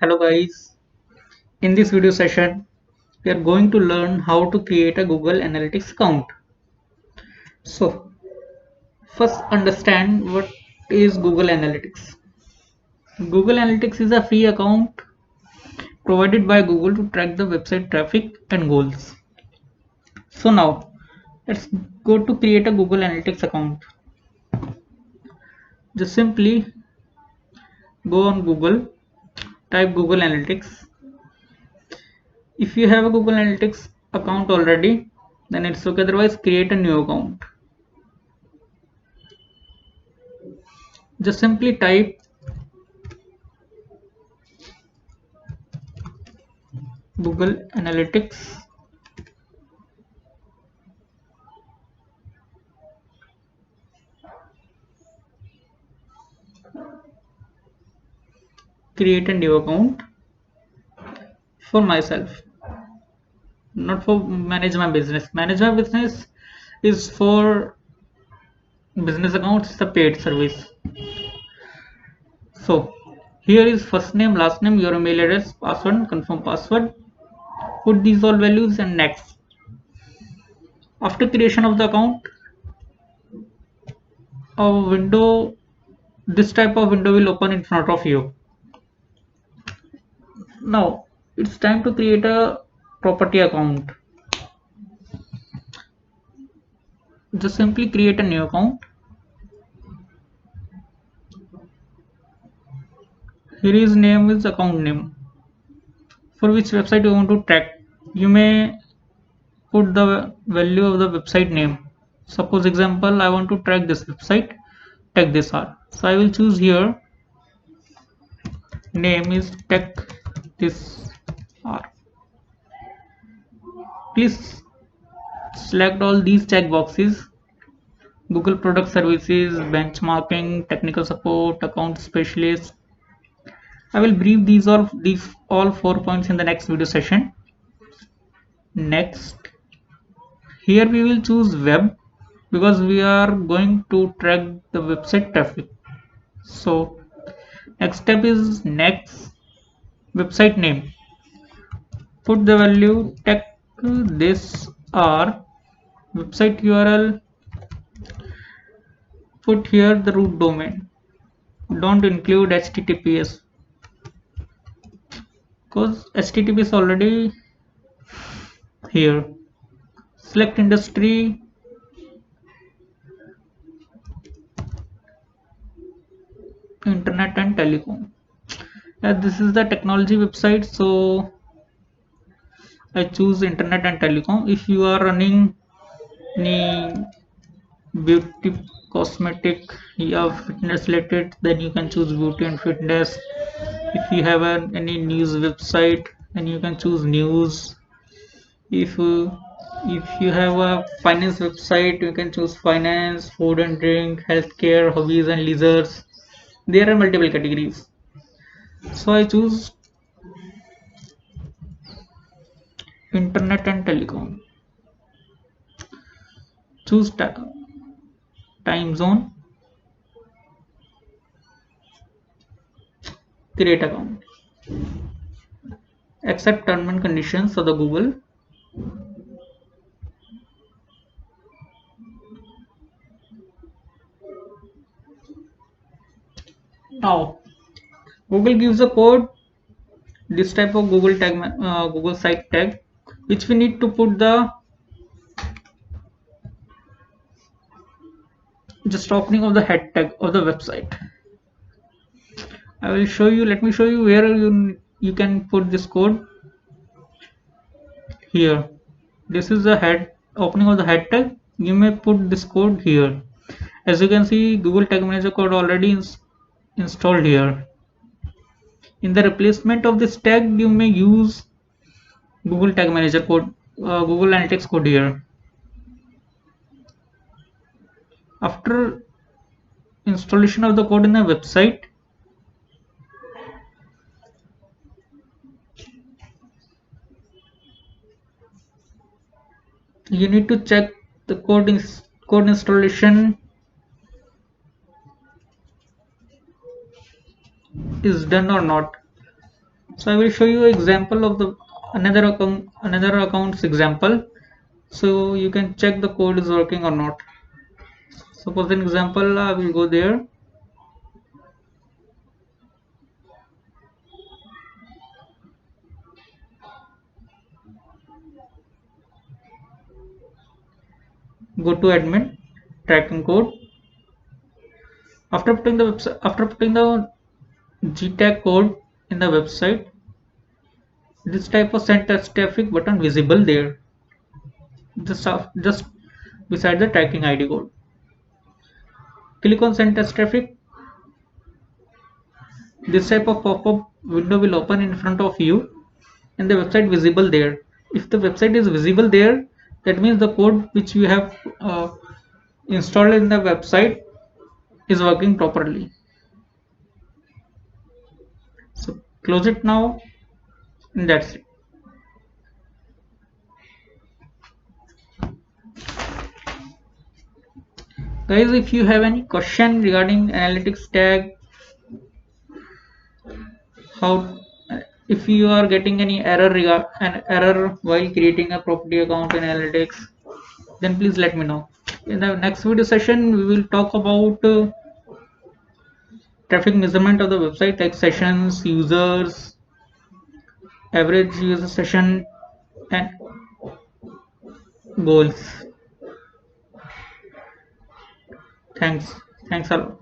Hello guys, in this video session we are going to learn how to create a Google Analytics account. So first understand what is Google Analytics. Google Analytics is a free account provided by Google to track the website traffic and goals. So now let's go to create a Google Analytics account. Just simply go on Google, type Google Analytics. If you have a Google Analytics account already, then it's okay, otherwise create a new account. Just simply type Google Analytics, create a new account for myself, not for manage my business. Manage my business is for business accounts, it's a paid service. So here is first name, last name, your email address, password, confirm password, put these all values and next. After creation of the account, a window, this type of window will open in front of you. Now it's time to create a property account. Just simply create a new account. Here is name is account name. For which website you want to track, you may put the value of the website name. Suppose example, I want to track this website, tag this R. So I will choose here name is tag this R. Please select all these check boxes: Google product services, benchmarking, technical support, account specialist. I will brief these all 4 points in the next video session. Next, here we will choose web because we are going to track the website traffic. So next step is next website name. Put the value tag this or website URL. Put here the root domain. Don't include HTTPS because HTTP is already here. Select industry, internet and telecom. This is the technology website, so I choose internet and telecom. If you are running any beauty, cosmetic, fitness related, then you can choose beauty and fitness. If you have any news website, then you can choose news. If you have a finance website, you can choose finance, food and drink, healthcare, hobbies and leisures. There are multiple categories. So I choose internet and telecom. Choose time zone, create account, accept terms and conditions of the Google. Now Google gives a code, this type of Google tag, Google site tag, which we need to put the just opening of the head tag of the website. I will show you, let me show you where you can put this code. Here, this is the head opening of the head tag. You may put this code here. As you can see, Google Tag Manager code already installed here. In the replacement of this tag, you may use Google Tag Manager code, Google Analytics code here. After installation of the code in the website, you need to check the code installation is done or not. So I will show you example of the another account's example, so you can check the code is working or not. Suppose an example, I will go there. Go to admin, tracking code. After putting the GTAG code in the website, this type of send test traffic button visible there, just beside the tracking ID code. Click on send test traffic. This type of pop-up window will open in front of you and the website visible there. If the website is visible there, that means the code which you have installed in the website is working properly. So close it now, and that's it. Guys, if you have any question regarding analytics tag, how if you are getting any an error while creating a property account in analytics, then please let me know. In the next video session we will talk about traffic measurement of the website, like sessions, users, average user session, and goals. Thanks a lot.